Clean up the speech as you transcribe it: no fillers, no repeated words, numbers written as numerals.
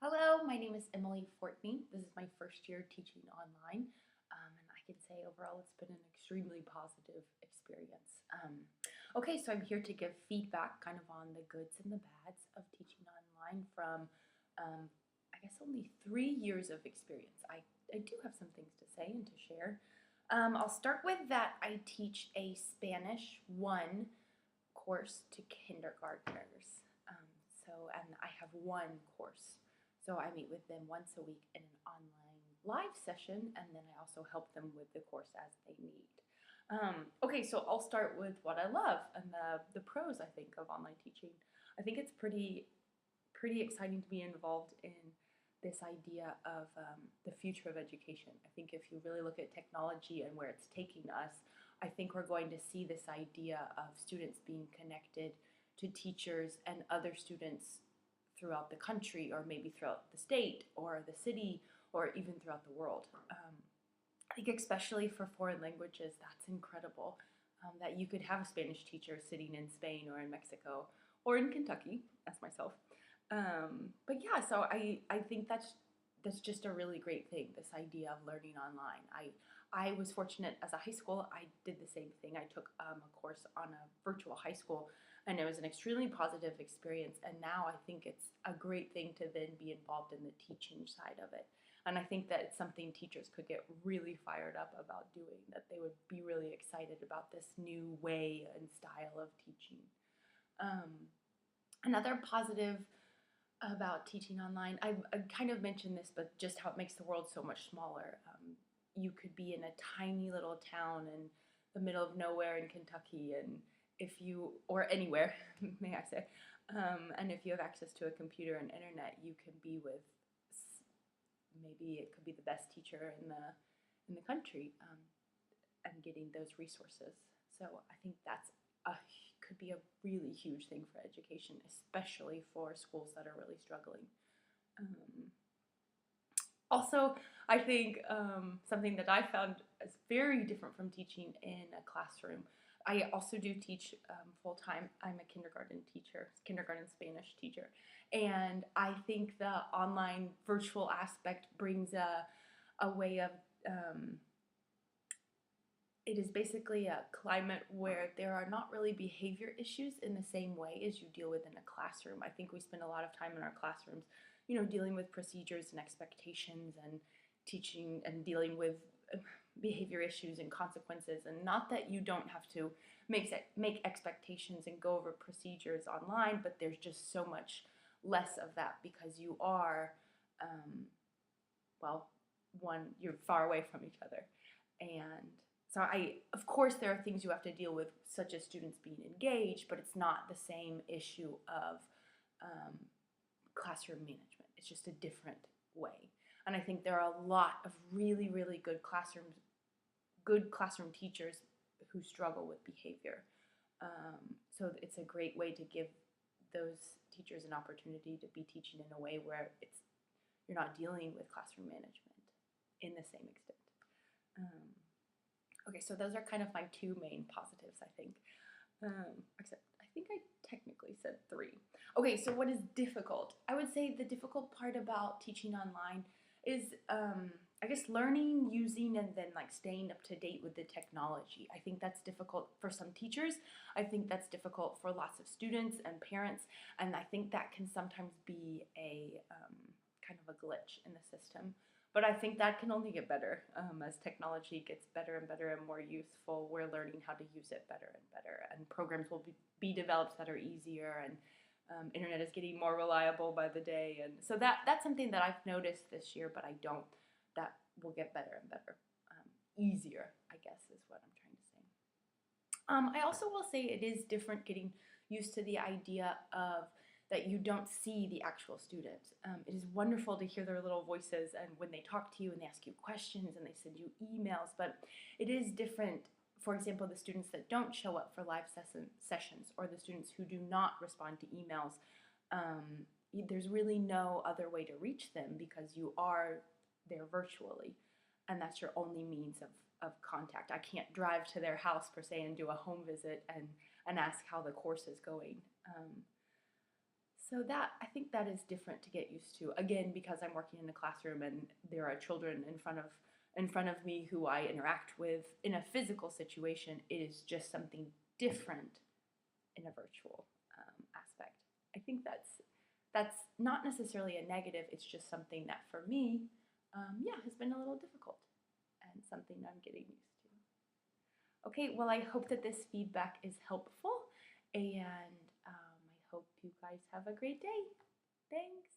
Hello, my name is Emily Fortney. This is my first year teaching online, and I can say overall it's been an extremely positive experience. So I'm here to give feedback kind of on the goods and the bads of teaching online from, I guess, only 3 years of experience. I do have some things to say and to share. I'll start with that I teach a Spanish 1 course to kindergartners. And I have one course. So I meet with them once a week in an online live session, and then I also help them with the course as they need. So I'll start with what I love and the pros, I think, of online teaching. I think it's pretty exciting to be involved in this idea of the future of education. I think if you really look at technology and where it's taking us, I think we're going to see this idea of students being connected to teachers and other students throughout the country, or maybe throughout the state or the city, or even throughout the world. I think especially for foreign languages, that's incredible, that you could have a Spanish teacher sitting in Spain or in Mexico or in Kentucky, as myself. I think that's just a really great thing, this idea of learning online. I was fortunate as a high school, I did the same thing. I took a course on a virtual high school, and it was an extremely positive experience. And now I think it's a great thing to then be involved in the teaching side of it. And I think that it's something teachers could get really fired up about doing, that they would be really excited about this new way and style of teaching. Another positive about teaching online, I kind of mentioned this, but just how it makes the world so much smaller. You could be in a tiny little town in the middle of nowhere in Kentucky, and or anywhere, may I say, and if you have access to a computer and internet, you can be with, maybe it could be the best teacher in the country, and getting those resources. So I think could be a really huge thing for education, especially for schools that are really struggling. Also, I think something that I found is very different from teaching in a classroom. I also do teach full-time. I'm a kindergarten Spanish teacher. And I think the online virtual aspect brings a way of, it is basically a climate where there are not really behavior issues in the same way as you deal with in a classroom. I think we spend a lot of time in our classrooms, dealing with procedures and expectations and teaching and dealing with behavior issues and consequences, and not that you don't have to make expectations and go over procedures online, but there's just so much less of that because you are, you're far away from each other. And so of course there are things you have to deal with, such as students being engaged, but it's not the same issue of classroom management. It's just a different way. And I think there are a lot of really, really good classroom teachers who struggle with behavior. So it's a great way to give those teachers an opportunity to be teaching in a way where you're not dealing with classroom management in the same extent. So those are kind of my two main positives, I think. Except I think I technically said 3. Okay, so what is difficult? I would say the difficult part about teaching online is, I guess, learning, using, and then staying up to date with the technology. I think that's difficult for some teachers. I think that's difficult for lots of students and parents, and I think that can sometimes be a kind of a glitch in the system. But I think that can only get better as technology gets better and better and more useful. We're learning how to use it better and better, and programs will be developed that are easier, and internet is getting more reliable by the day. And so that's something that I've noticed this year, but that will get better and better. Easier, I guess, is what I'm trying to say. I also will say it is different getting used to the idea of that you don't see the actual students. It is wonderful to hear their little voices, and when they talk to you and they ask you questions and they send you emails, but it is different. For example, the students that don't show up for live sessions, or the students who do not respond to emails, there's really no other way to reach them because you are there virtually, and that's your only means of contact. I can't drive to their house per se and do a home visit and ask how the course is going. So that, I think that is different to get used to. Again, because I'm working in a classroom and there are children in front of me who I interact with in a physical situation, it is just something different in a virtual aspect. I think that's not necessarily a negative. It's just something that for me, yeah, has been a little difficult and something I'm getting used to. Okay, well, I hope that this feedback is helpful, and I hope you guys have a great day. Thanks.